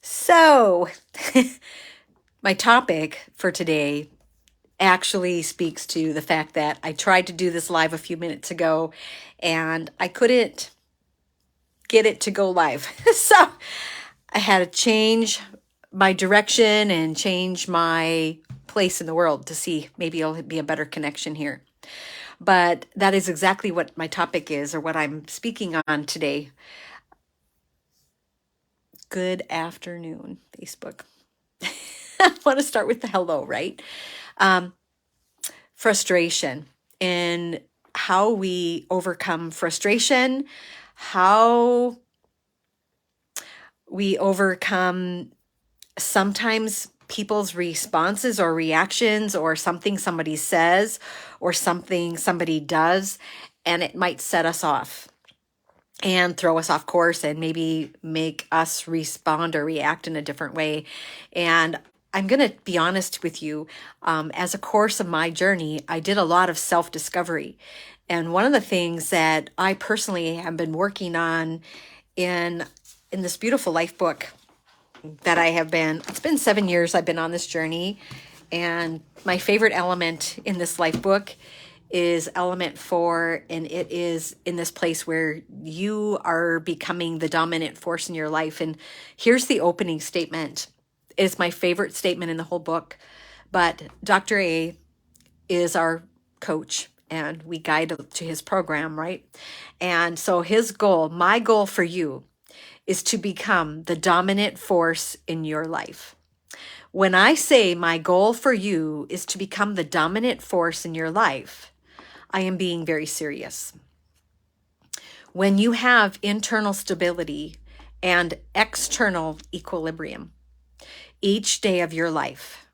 So, my topic for today actually speaks to the fact that I tried to do this live a few minutes ago and I couldn't get it to go live. So, I had to change my direction and change my place in the world to see maybe it'll be a better connection here. But that is exactly what my topic is, or what I'm speaking on today. Good afternoon, Facebook. I want to start with the hello, right? Um, Frustration and how we overcome frustration, how we overcome sometimes people's responses or reactions, or something somebody says or something somebody does, and it might set us off and throw us off course and maybe make us respond or react in a different way. And I'm going to be honest with you. As a course of my journey, I did a lot of self-discovery. And one of the things that I personally have been working on in this beautiful life book that it's been 7 years I've been on this journey. And my favorite element in this life book is element 4, and it is in this place where you are becoming the dominant force in your life. And here's the opening statement. It's my favorite statement in the whole book, but Dr. A is our coach and we guide to his program, right? And so my goal for you is to become the dominant force in your life. When I say my goal for you is to become the dominant force in your life, I am being very serious. When you have internal stability and external equilibrium, each day of your life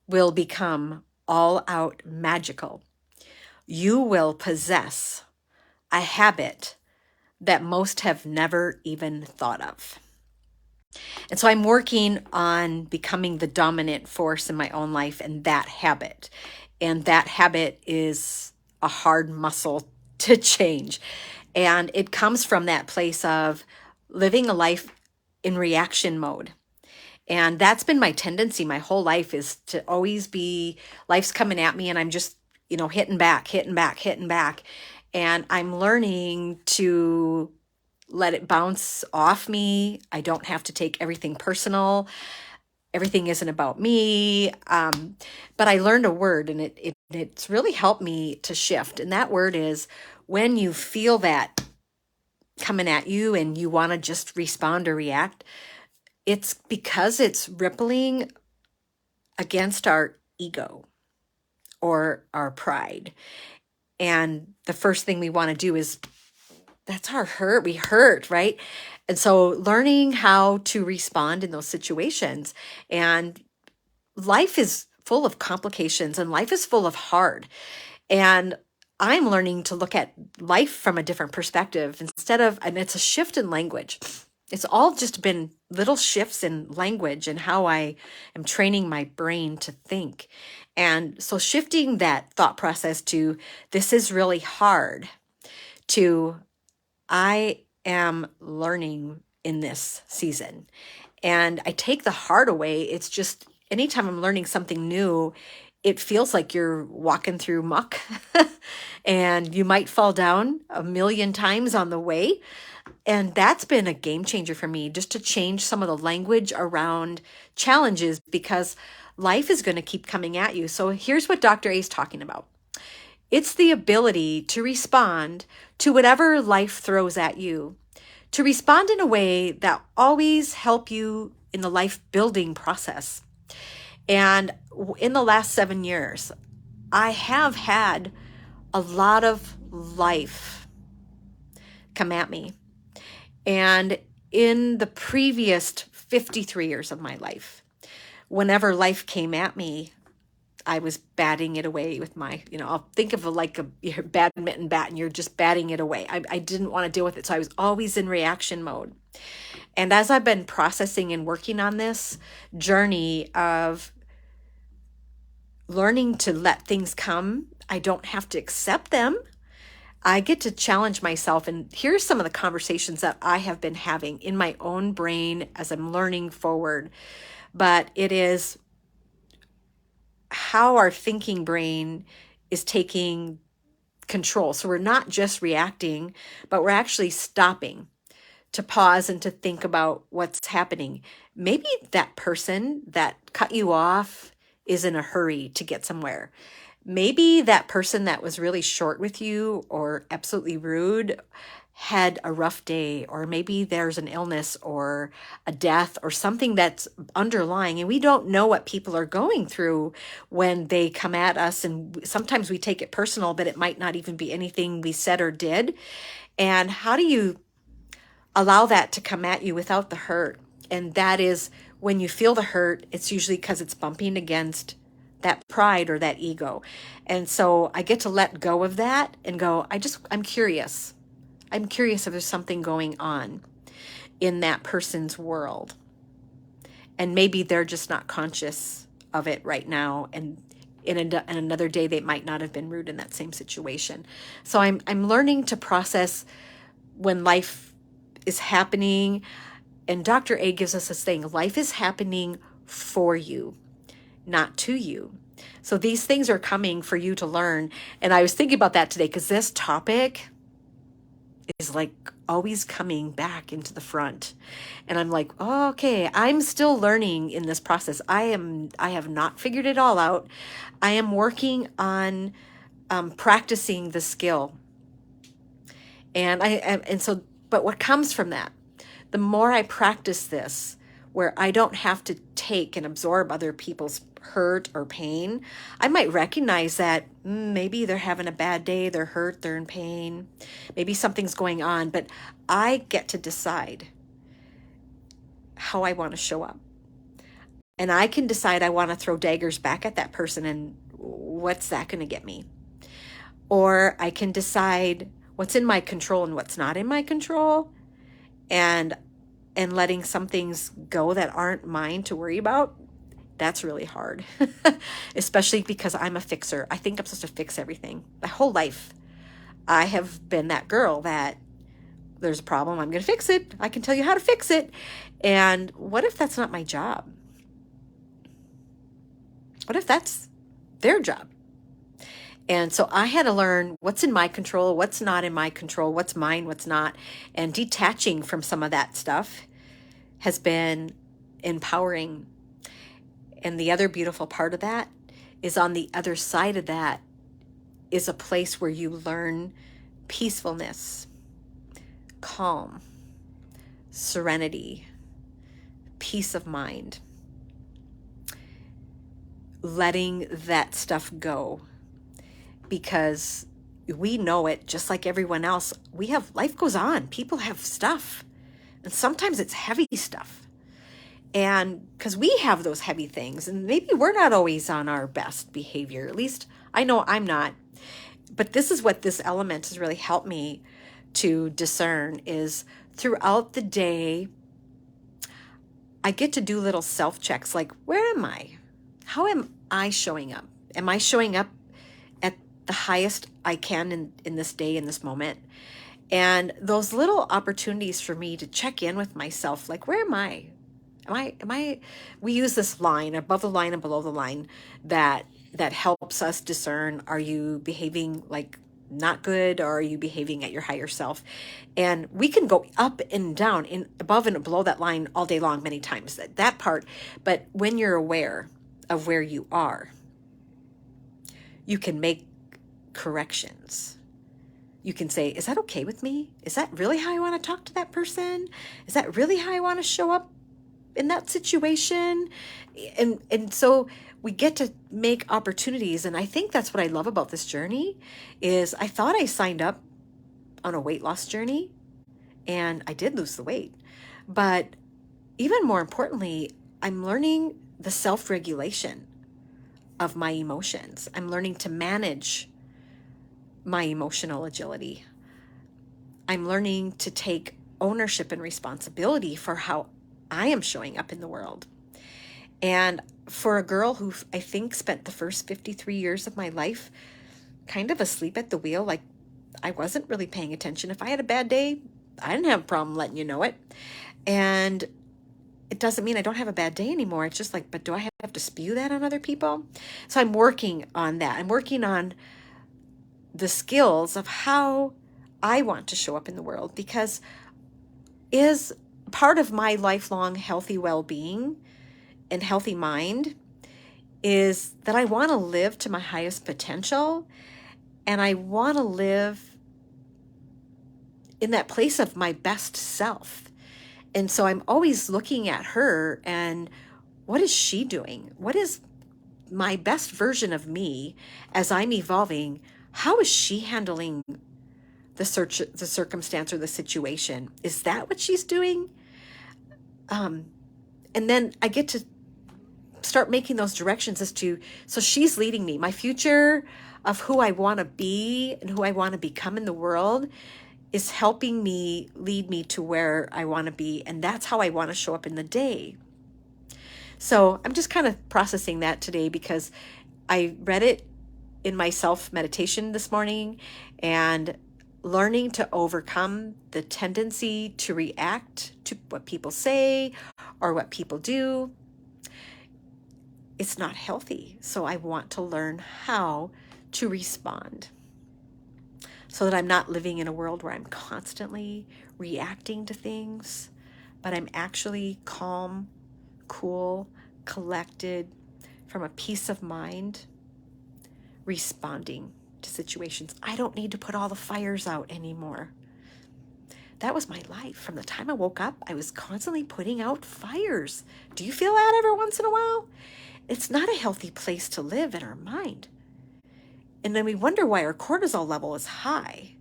will become all out magical. You will possess a habit that most have never even thought of. And so I'm working on becoming the dominant force in my own life and that habit. And that habit is a hard muscle to change. And it comes from that place of living a life in reaction mode. And that's been my tendency my whole life, is to always be, life's coming at me and I'm just, hitting back. And I'm learning to let it bounce off me. I don't have to take everything personal. Everything isn't about me. But I learned a word, and it's really helped me to shift. And that word is, when you feel that coming at you and you want to just respond or react, it's because it's rippling against our ego or our pride. And the first thing we want to do is, that's our hurt. We hurt, right? And so learning how to respond in those situations. And life is full of complications and life is full of hard. And I'm learning to look at life from a different perspective and it's a shift in language. It's all just been little shifts in language and how I am training my brain to think. And so shifting that thought process to, this is really hard, to, I am learning in this season. And I take the hard away. It's just, anytime I'm learning something new, it feels like you're walking through muck and you might fall down a million times on the way. And that's been a game changer for me, just to change some of the language around challenges, because life is going to keep coming at you. So here's what Dr. A is talking about. It's the ability to respond to whatever life throws at you, to respond in a way that always help you in the life building process. And in the last 7 years, I have had a lot of life come at me. And in the previous 53 years of my life, whenever life came at me, I was batting it away with my, I'll think of your badminton bat and you're just batting it away. I didn't want to deal with it. So I was always in reaction mode. And as I've been processing and working on this journey of learning to let things come, I don't have to accept them. I get to challenge myself. And here's some of the conversations that I have been having in my own brain as I'm learning forward. But it is how our thinking brain is taking control. So we're not just reacting, but we're actually stopping to pause and to think about what's happening. Maybe that person that cut you off is in a hurry to get somewhere. Maybe that person that was really short with you or absolutely rude had a rough day, or maybe there's an illness or a death or something that's underlying, and we don't know what people are going through when they come at us. And sometimes we take it personal, but it might not even be anything we said or did. And how do you allow that to come at you without the hurt? And that is, when you feel the hurt, it's usually because it's bumping against that pride or that ego. And so I get to let go of that and go, I'm curious. I'm curious if there's something going on in that person's world. And maybe they're just not conscious of it right now. And in another day, they might not have been rude in that same situation. So I'm learning to process when life is happening. And Dr. A gives us this thing: life is happening for you, not to you. So these things are coming for you to learn. And I was thinking about that today, because this topic is like always coming back into the front. And I'm like, oh, okay, I'm still learning in this process. I have not figured it all out. I am working on practicing the skill. But what comes from that, the more I practice this, where I don't have to take and absorb other people's hurt or pain, I might recognize that maybe they're having a bad day, they're hurt, they're in pain, maybe something's going on, but I get to decide how I want to show up. And I can decide I want to throw daggers back at that person, and what's that going to get me? Or I can decide what's in my control and what's not in my control, and letting some things go that aren't mine to worry about. That's really hard, especially because I'm a fixer. I think I'm supposed to fix everything. My whole life, I have been that girl that there's a problem, I'm going to fix it. I can tell you how to fix it. And what if that's not my job? What if that's their job? And so I had to learn what's in my control, what's not in my control, what's mine, what's not. And detaching from some of that stuff has been empowering. And the other beautiful part of that is, on the other side of that is a place where you learn peacefulness, calm, serenity, peace of mind, letting that stuff go. Because we know it just like everyone else. Life goes on. People have stuff. And sometimes it's heavy stuff. And because we have those heavy things, and maybe we're not always on our best behavior. At least I know I'm not. But this is what this element has really helped me to discern, is throughout the day, I get to do little self-checks, like, where am I? How am I showing up? Am I showing up at the highest I can in this day, in this moment? And those little opportunities for me to check in with myself, like, where am I? We use this line, above the line and below the line, that helps us discern, are you behaving like not good, or are you behaving at your higher self? And we can go up and down, in above and below that line all day long, many times, that part. But when you're aware of where you are, you can make corrections. You can say, is that okay with me? Is that really how I want to talk to that person? Is that really how I want to show up in that situation? And so we get to make opportunities. And I think that's what I love about this journey, is I thought I signed up on a weight loss journey, and I did lose the weight. But even more importantly, I'm learning the self-regulation of my emotions. I'm learning to manage my emotional agility. I'm learning to take ownership and responsibility for how I am showing up in the world. And for a girl who I think spent the first 53 years of my life kind of asleep at the wheel, like I wasn't really paying attention. If I had a bad day, I didn't have a problem letting you know it. And it doesn't mean I don't have a bad day anymore. It's just like, but do I have to spew that on other people? So I'm working on that. I'm working on the skills of how I want to show up in the world, because is part of my lifelong healthy well-being and healthy mind is that I want to live to my highest potential, and I want to live in that place of my best self. And so I'm always looking at her and what is she doing? What is my best version of me as I'm evolving? How is she handling the circumstance or the situation? Is that what she's doing? And then I get to start making those directions as to, so she's leading me. My future of who I want to be and who I want to become in the world is helping me lead me to where I want to be. And that's how I want to show up in the day. So I'm just kind of processing that today because I read it in my self meditation this morning, and learning to overcome the tendency to react to what people say or what people do. It's not healthy. So I want to learn how to respond so that I'm not living in a world where I'm constantly reacting to things, but I'm actually calm, cool, collected, from a peace of mind, responding to situations. I don't need to put all the fires out anymore. That was my life. From the time I woke up, I was constantly putting out fires. Do you feel that every once in a while? It's not a healthy place to live in our mind. And then we wonder why our cortisol level is high.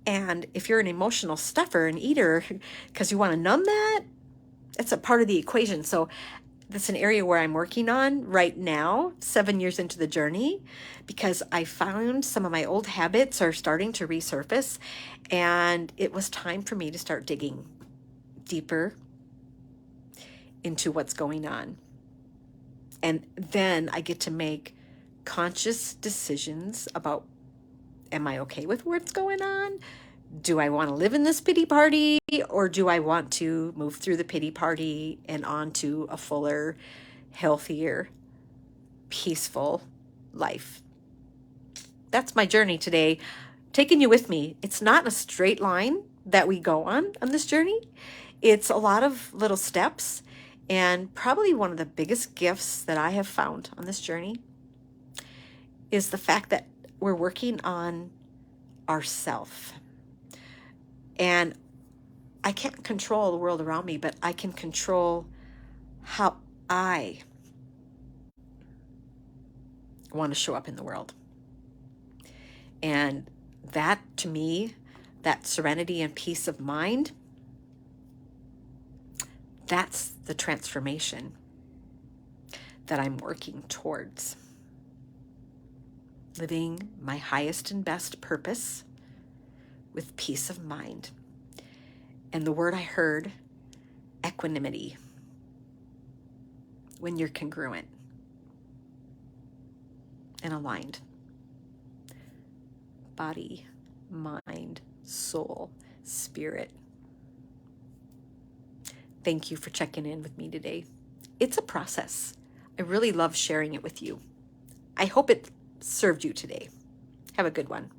And if you're an emotional stuffer and eater because you want to numb that, it's a part of the equation. So that's an area where I'm working on right now, 7 years into the journey, because I found some of my old habits are starting to resurface, and it was time for me to start digging deeper into what's going on. And then I get to make conscious decisions about, am I okay with what's going on? Do I want to live in this pity party, or do I want to move through the pity party and onto a fuller, healthier, peaceful life? That's my journey today, taking you with me. It's not a straight line that we go on this journey. It's a lot of little steps, and probably one of the biggest gifts that I have found on this journey is the fact that we're working on ourself. And I can't control the world around me, but I can control how I want to show up in the world. And that, to me, that serenity and peace of mind, that's the transformation that I'm working towards. Living my highest and best purpose with peace of mind. And the word I heard, equanimity, when you're congruent and aligned. Body, mind, soul, spirit. Thank you for checking in with me today. It's a process. I really love sharing it with you. I hope it served you today. Have a good one.